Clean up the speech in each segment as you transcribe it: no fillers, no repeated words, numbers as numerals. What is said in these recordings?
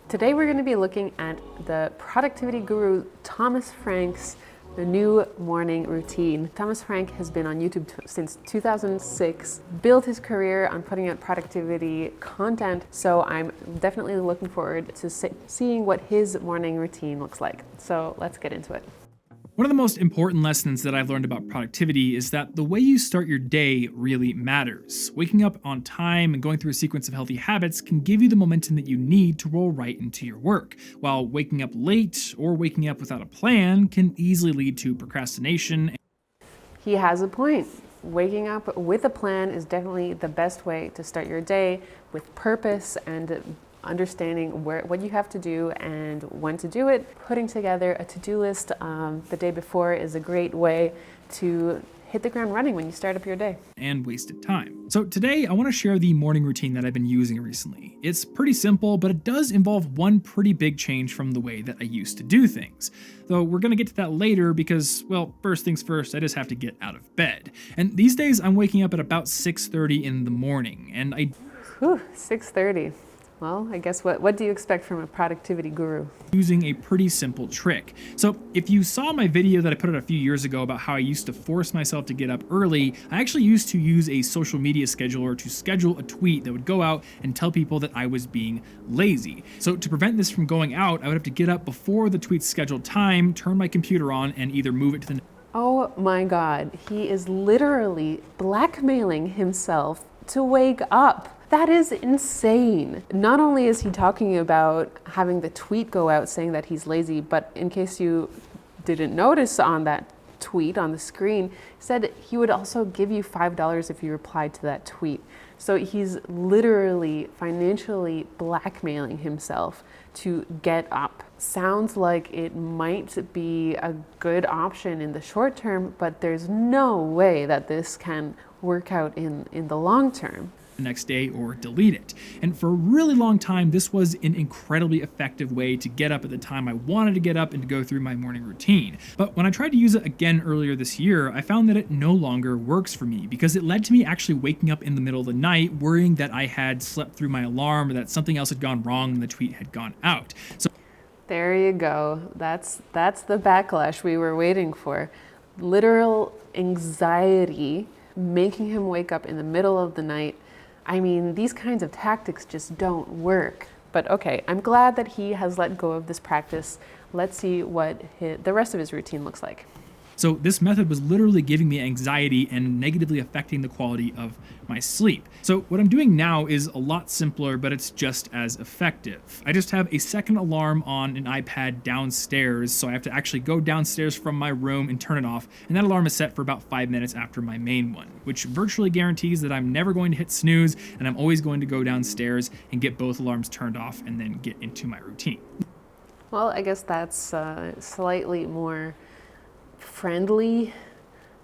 Today we're going to be looking at the productivity guru Thomas Frank's The New Morning Routine. Thomas Frank has been on YouTube since 2006, built his career on putting out productivity content, so I'm definitely looking forward to seeing what his morning routine looks like. So let's get into it. One of the most important lessons that I've learned about productivity is that the way you start your day really matters. Waking up on time and going through a sequence of healthy habits can give you the momentum that you need to roll right into your work, while waking up late or waking up without a plan can easily lead to procrastination. He has a point. Waking up with a plan is definitely the best way to start your day, with purpose and understanding what you have to do and when to do it. Putting together a to-do list the day before is a great way to hit the ground running when you start up your day. And wasted time. So today I want to share the morning routine that I've been using recently. It's pretty simple, but it does involve one pretty big change from the way that I used to do things. Though we're going to get to that later because, well, first things first, I just have to get out of bed. And these days I'm waking up at about 6:30 in the morning, and 6:30. Well, I guess what do you expect from a productivity guru? Using a pretty simple trick. So if you saw my video that I put out a few years ago about how I used to force myself to get up early, I actually used to use a social media scheduler to schedule a tweet that would go out and tell people that I was being lazy. So to prevent this from going out, I would have to get up before the tweet's scheduled time, turn my computer on, and either move it to the... Oh my God, he is literally blackmailing himself to wake up. That is insane. Not only is he talking about having the tweet go out saying that he's lazy, but in case you didn't notice on that tweet on the screen, he said he would also give you $5 if you replied to that tweet. So he's literally financially blackmailing himself to get up. Sounds like it might be a good option in the short term, but there's no way that this can work out in the long term. The next day or delete it. And for a really long time, this was an incredibly effective way to get up at the time I wanted to get up and to go through my morning routine. But when I tried to use it again earlier this year, I found that it no longer works for me because it led to me actually waking up in the middle of the night worrying that I had slept through my alarm or that something else had gone wrong and the tweet had gone out. So there you go. That's the backlash we were waiting for. Literal anxiety making him wake up in the middle of the night. I mean, these kinds of tactics just don't work. But okay, I'm glad that he has let go of this practice. Let's see what the rest of his routine looks like. So this method was literally giving me anxiety and negatively affecting the quality of my sleep. So what I'm doing now is a lot simpler, but it's just as effective. I just have a second alarm on an iPad downstairs, so I have to actually go downstairs from my room and turn it off, and that alarm is set for about 5 minutes after my main one, which virtually guarantees that I'm never going to hit snooze, and I'm always going to go downstairs and get both alarms turned off and then get into my routine. Well, I guess that's slightly more friendly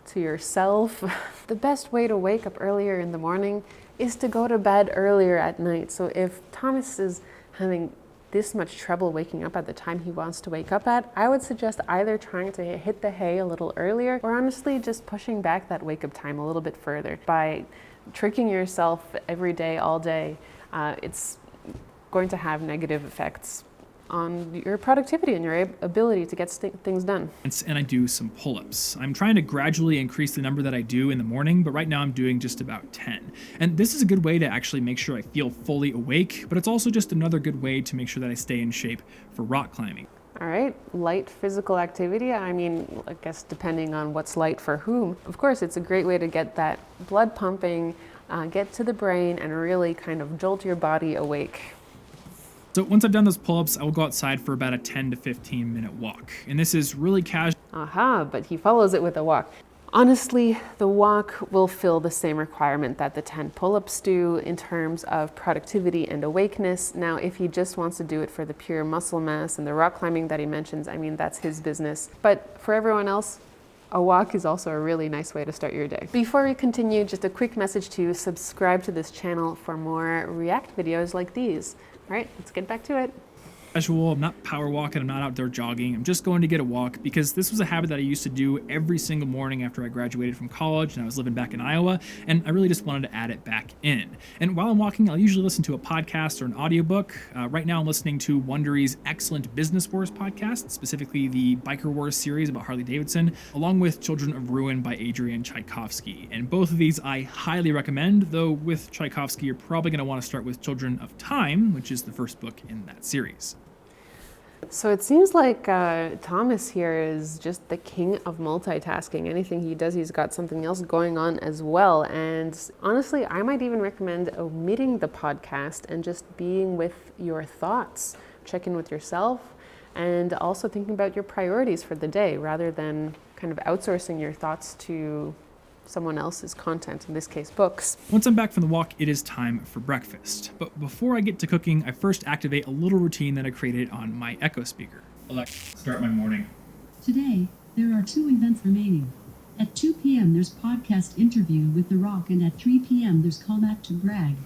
to yourself. The best way to wake up earlier in the morning is to go to bed earlier at night. So if Thomas is having this much trouble waking up at the time he wants to wake up at, I would suggest either trying to hit the hay a little earlier or honestly just pushing back that wake up time a little bit further. By tricking yourself every day, all day, it's going to have negative effects on your productivity and your ability to get things done. And I do some pull-ups. I'm trying to gradually increase the number that I do in the morning, but right now I'm doing just about 10. And this is a good way to actually make sure I feel fully awake, but it's also just another good way to make sure that I stay in shape for rock climbing. All right, light physical activity. I mean, I guess depending on what's light for whom. Of course, it's a great way to get that blood pumping, get to the brain, and really kind of jolt your body awake. So once I've done those pull-ups, I will go outside for about a 10 to 15 minute walk. And this is really casual. Aha, but he follows it with a walk. Honestly, the walk will fill the same requirement that the 10 pull-ups do in terms of productivity and awakeness. Now, if he just wants to do it for the pure muscle mass and the rock climbing that he mentions, I mean, that's his business. But for everyone else, a walk is also a really nice way to start your day. Before we continue, just a quick message to subscribe to this channel for more React videos like these. All right, let's get back to it. casual, I'm not power walking, I'm not outdoor jogging, I'm just going to get a walk because this was a habit that I used to do every single morning after I graduated from college and I was living back in Iowa, and I really just wanted to add it back in. And while I'm walking, I'll usually listen to a podcast or an audiobook. Right now I'm listening to Wondery's excellent Business Wars podcast, specifically the Biker Wars series about Harley Davidson, along with Children of Ruin by Adrian Tchaikovsky. And both of these I highly recommend, though with Tchaikovsky you're probably going to want to start with Children of Time, which is the first book in that series. So it seems like Thomas here is just the king of multitasking. Anything he does, he's got something else going on as well. And honestly, I might even recommend omitting the podcast and just being with your thoughts. Check in with yourself and also thinking about your priorities for the day rather than kind of outsourcing your thoughts to someone else's content, in this case books. Once I'm back from the walk, it is time for breakfast. But before I get to cooking, I first activate a little routine that I created on my Echo speaker. Alexa, start my morning. Today, there are 2 events remaining. At 2 p.m. there's podcast interview with The Rock, and at 3 p.m. there's callback to Greg.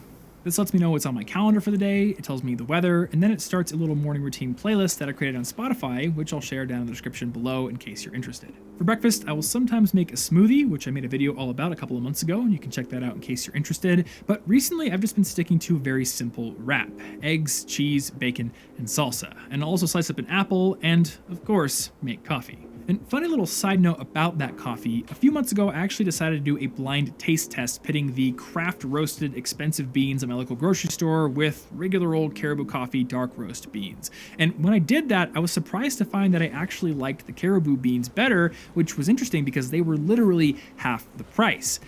This lets me know what's on my calendar for the day, it tells me the weather, and then it starts a little morning routine playlist that I created on Spotify, which I'll share down in the description below in case you're interested. For breakfast, I will sometimes make a smoothie, which I made a video all about a couple of months ago, and you can check that out in case you're interested. But recently, I've just been sticking to a very simple wrap: eggs, cheese, bacon, and salsa. And I'll also slice up an apple and, of course, make coffee. And funny little side note about that coffee, a few months ago I actually decided to do a blind taste test pitting the craft roasted expensive beans at my local grocery store with regular old Caribou Coffee dark roast beans. And when I did that, I was surprised to find that I actually liked the Caribou beans better, which was interesting because they were literally half the price.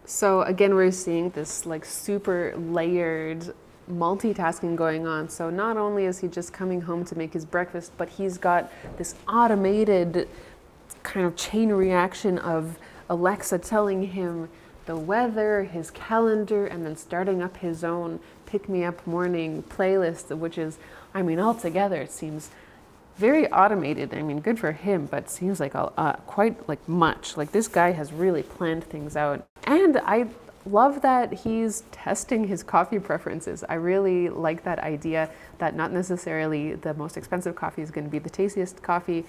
So again, we're seeing this like super layered multitasking going on. So not only is he just coming home to make his breakfast, but he's got this automated kind of chain reaction of Alexa telling him the weather, his calendar, and then starting up his own pick-me-up morning playlist, which is, I mean, altogether it seems very automated. I mean, good for him, but seems like quite like much. Like this guy has really planned things out. And I love that he's testing his coffee preferences. I really like that idea that not necessarily the most expensive coffee is going to be the tastiest coffee.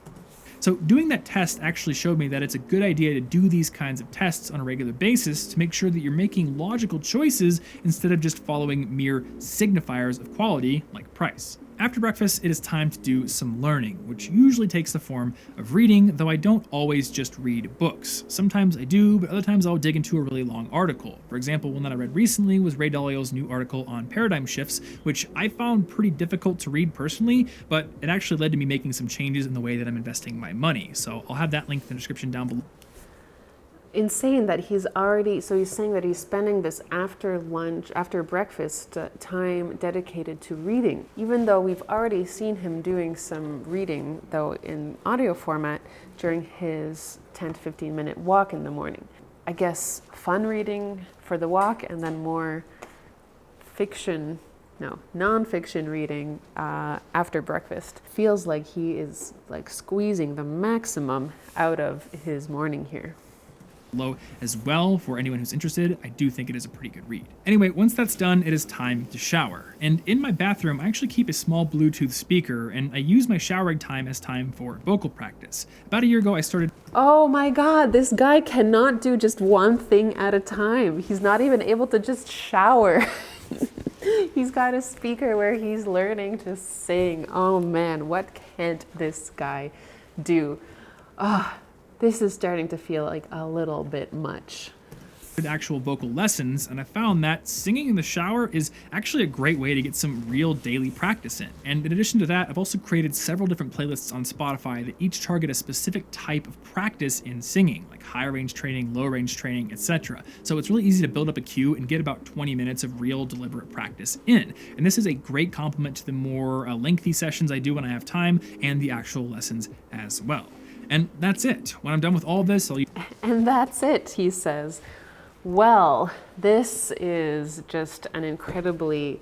So doing that test actually showed me that it's a good idea to do these kinds of tests on a regular basis to make sure that you're making logical choices instead of just following mere signifiers of quality like price. After breakfast, it is time to do some learning, which usually takes the form of reading, though I don't always just read books. Sometimes I do, but other times I'll dig into a really long article. For example, one that I read recently was Ray Dalio's new article on paradigm shifts, which I found pretty difficult to read personally, but it actually led to me making some changes in the way that I'm investing my money. So I'll have that link in the description down below. Insane that he's saying that he's spending this after lunch, after breakfast time dedicated to reading, even though we've already seen him doing some reading, though in audio format, during his 10 to 15 minute walk in the morning. I guess fun reading for the walk and then more non-fiction reading after breakfast. Feels like he is like squeezing the maximum out of his morning here. Below as well for anyone who's interested. I do think it is a pretty good read. Anyway, once that's done, it is time to shower. And in my bathroom, I actually keep a small Bluetooth speaker, and I use my showering time as time for vocal practice. About a year ago, I started... Oh my God, this guy cannot do just one thing at a time. He's not even able to just shower. He's got a speaker where he's learning to sing. Oh man, what can't this guy do? This is starting to feel like a little bit much. Actual vocal lessons, and I found that singing in the shower is actually a great way to get some real daily practice in. And in addition to that, I've also created several different playlists on Spotify that each target a specific type of practice in singing, like high range training, low range training, etc. So it's really easy to build up a queue and get about 20 minutes of real deliberate practice in. And this is a great complement to the more lengthy sessions I do when I have time and the actual lessons as well. And that's it. When I'm done with all this, And that's it, he says. Well, this is just an incredibly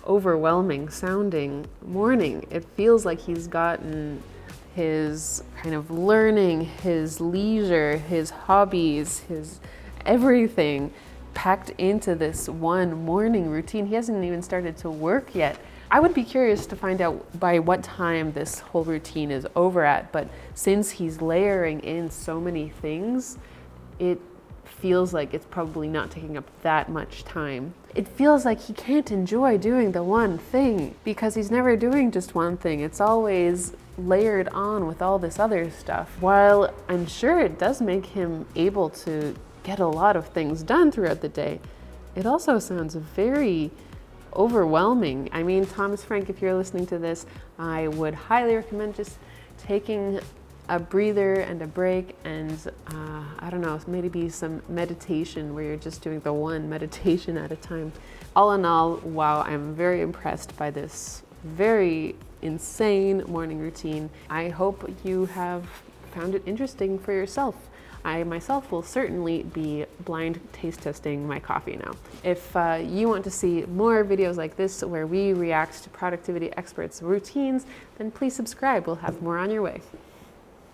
overwhelming sounding morning. It feels like he's gotten his kind of learning, his leisure, his hobbies, his everything packed into this one morning routine. He hasn't even started to work yet. I would be curious to find out by what time this whole routine is over at, but since he's layering in so many things, it feels like it's probably not taking up that much time. It feels like he can't enjoy doing the one thing because he's never doing just one thing. It's always layered on with all this other stuff. While I'm sure it does make him able to get a lot of things done throughout the day, it also sounds very overwhelming. I mean, Thomas Frank, if you're listening to this, I would highly recommend just taking a breather and a break and I don't know, maybe some meditation where you're just doing the one meditation at a time. All in all, wow, I'm very impressed by this very insane morning routine. I hope you have found it interesting for yourself. I myself will certainly be blind taste testing my coffee now. If you want to see more videos like this where we react to productivity experts' routines, then please subscribe. We'll have more on your way.